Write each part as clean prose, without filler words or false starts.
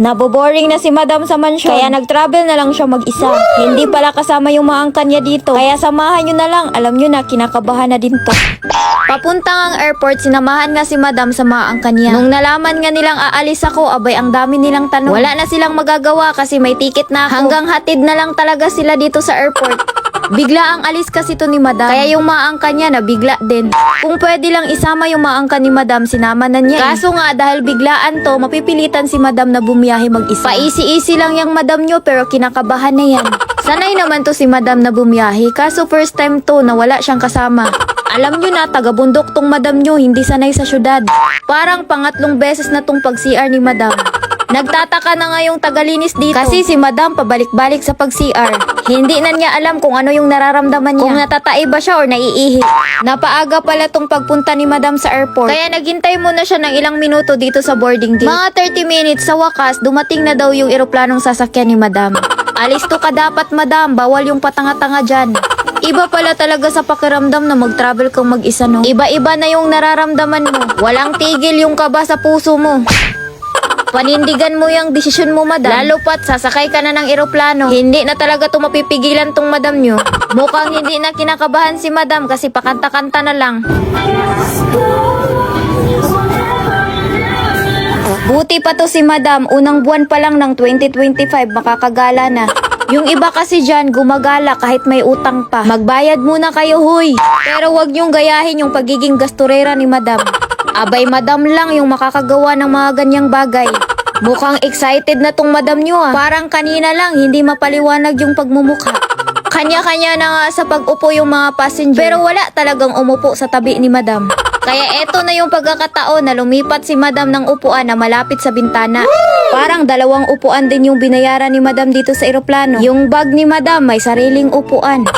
Naboboring na si madam sa mansyon, kaya nag-travel na lang siya mag-isa. Hindi pala kasama yung mga angkan niya dito, kaya samahan nyo na lang. Alam nyo na, kinakabahan na din to. Papunta ang airport, sinamahan nga si madam sa mga angkan niya. Nung nalaman nga nilang aalis ako, abay ang dami nilang tanong. Wala na silang magagawa kasi may ticket na ako. Hanggang hatid na lang talaga sila dito sa airport. Bigla ang alis kasi to ni madam, kaya yung mga angkan niya na bigla din. Kung pwede lang isama yung mga angkan ni madam, sinama na niya. Kaso nga dahil biglaan to, mapipilitan si madam na bumiyahe mag-isa. Paisi-isi lang yung madam nyo pero kinakabahan na yan. Sanay naman to si madam na bumiyahe, kaso first time to na wala siyang kasama. Alam nyo na, taga-bundok tong madam nyo, hindi sanay sa syudad. Parang pangatlong beses na tong pag-CR ni madam. Nagtataka na nga yung tagalinis dito kasi si madam pabalik-balik sa pag-CR. Hindi na niya alam kung ano yung nararamdaman niya. Kung natatay ba siya or naiihi. Napaaga pala tong pagpunta ni madam sa airport. Kaya naghintay muna siya ng ilang minuto dito sa boarding gate. Mga 30 minutes sa wakas, dumating na daw yung eroplanong sasakyan ni madam. Alisto ka dapat madam, bawal yung patanga-tanga dyan. Iba pala talaga sa pakiramdam na mag-travel kang mag-isa, no? Iba-iba na yung nararamdaman mo. Walang tigil yung kaba sa puso mo. Panindigan mo yung desisyon mo, madam. Lalo pat sasakay ka na ng eroplano. Hindi na talaga to mapipigilan tong madam nyo. Mukhang hindi na kinakabahan si madam kasi pakanta-kanta na lang. Buti pa to si madam, unang buwan pa lang ng 2025 makakagala na. Yung iba kasi dyan, gumagala kahit may utang pa. Magbayad muna kayo, huy. Pero wag nyong gayahin yung pagiging gasturera ni madam. Abay, madam lang yung makakagawa ng mga ganyang bagay. Mukhang excited na tong madam nyo ah. Parang kanina lang, hindi mapaliwanag yung pagmumukha. Kanya-kanya na nga sa pag-upo yung mga passenger. Pero wala talagang umupo sa tabi ni madam. Kaya eto na yung pagkakataon na lumipat si madam ng upuan na malapit sa bintana. Parang dalawang upuan din yung binayaran ni madam dito sa eroplano. Yung bag ni madam may sariling upuan.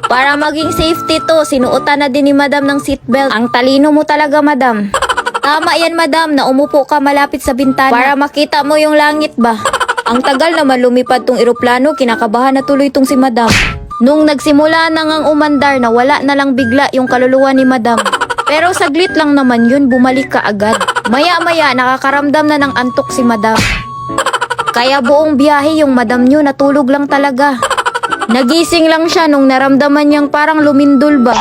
Para maging safety to, sinuotan na din ni madam ng seatbelt. Ang talino mo talaga, madam. Tama yan, madam, na umupo ka malapit sa bintana para makita mo yung langit ba. Ang tagal naman lumipad tong eroplano, kinakabahan na tuloy tong si madam. Nung nagsimula na ngang umandar, na wala na lang bigla yung kaluluwa ni madam. Pero saglit lang naman yun, bumalik ka agad. Maya-maya, nakakaramdam na ng antok si madam. Kaya buong biyahe yung madam nyo natulog lang talaga. Nagising lang siya nung naramdaman niyang parang lumindol ba.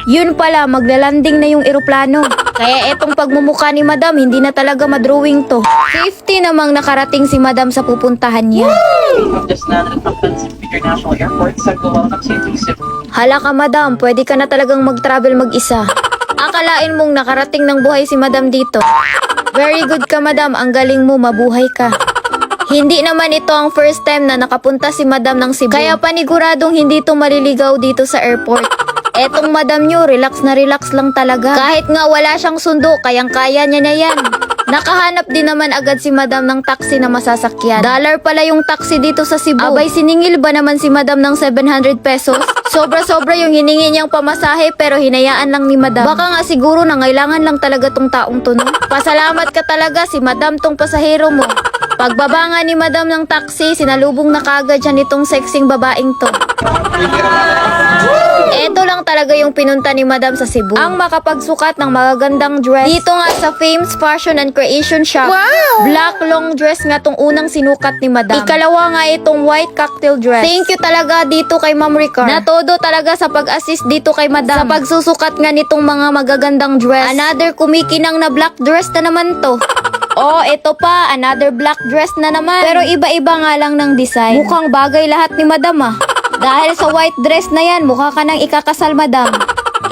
Yun pala, maglalanding na yung eroplano. Kaya etong pagmumukha ni madam, hindi na talaga madrawing to. 50 namang nakarating si madam sa pupuntahan niya. Just landed from Pacific International Airport. So, welcome to Cebu. Hala ka madam, pwede ka na talagang mag-travel mag-isa. Akalain mong nakarating ng buhay si madam dito. Very good ka madam, ang galing mo, mabuhay ka. Hindi naman ito ang first time na nakapunta si madam ng Cebu. Kaya paniguradong hindi to maliligaw dito sa airport. Etong madam nyo, relax na relax lang talaga. Kahit nga wala siyang sundo, kayang-kaya niya na yan. Nakahanap din naman agad si madam ng taxi na masasakyan. $1 pala yung taxi dito sa Cebu. Abay, siningil ba naman si madam ng 700 pesos? Sobra-sobra yung hiningi niyang pamasahe pero hinayaan lang ni madam. Baka nga siguro nangailangan lang talaga tong taong to, no? Pasalamat ka talaga si madam tong pasahero mo. Pagbaba nga ni madam ng taxi, sinalubong na kagad siya nitong sexing babaeng to. Eto lang talaga yung pinunta ni madam sa Cebu. Ang makapagsukat ng magagandang dress. Dito nga sa Fames Fashion and Creation Shop. Wow! Black long dress nga tong unang sinukat ni madam. Ikalawa nga itong white cocktail dress. Thank you talaga dito kay Ma'am Ricar. Natodo talaga sa pag-assist dito kay madam. Sa pagsusukat nga nitong mga magagandang dress. Another kumikinang na black dress na naman to. Oh, ito pa, another black dress na naman. Pero iba-iba nga lang ng design. Mukhang bagay lahat ni madam ah. Dahil sa white dress na yan, mukha ka nang ikakasal, madam.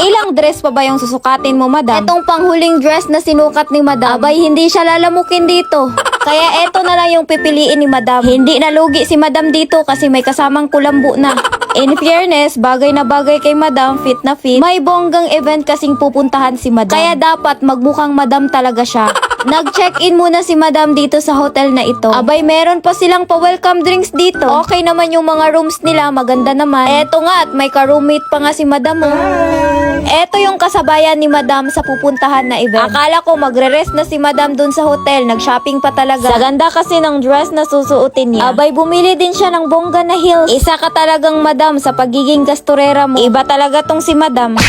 Ilang dress pa ba yung susukatin mo, madam? Etong panghuling dress na sinukat ni madam, abay hindi siya lalamukin dito. Kaya eto na lang yung pipiliin ni madam. Hindi nalugi si madam dito kasi may kasamang kulambu na. In fairness, bagay na bagay kay madam, fit na fit. May bonggang event kasing pupuntahan si madam. Kaya dapat magmukhang madam talaga siya. Nag-check-in muna si madam dito sa hotel na ito. Abay, meron pa silang pa-welcome drinks dito. Okay naman yung mga rooms nila, maganda naman. Eto nga, at may ka-roommate pa nga si madam oh. Eto yung kasabayan ni madam sa pupuntahan na event. Akala ko magre-rest na si madam dun sa hotel, nag-shopping pa talaga. Sa ganda kasi ng dress na susuotin niya. Abay, bumili din siya ng bongga na heels. Isa ka talagang madam sa pagiging gasturera mo. Iba talaga tong si madam.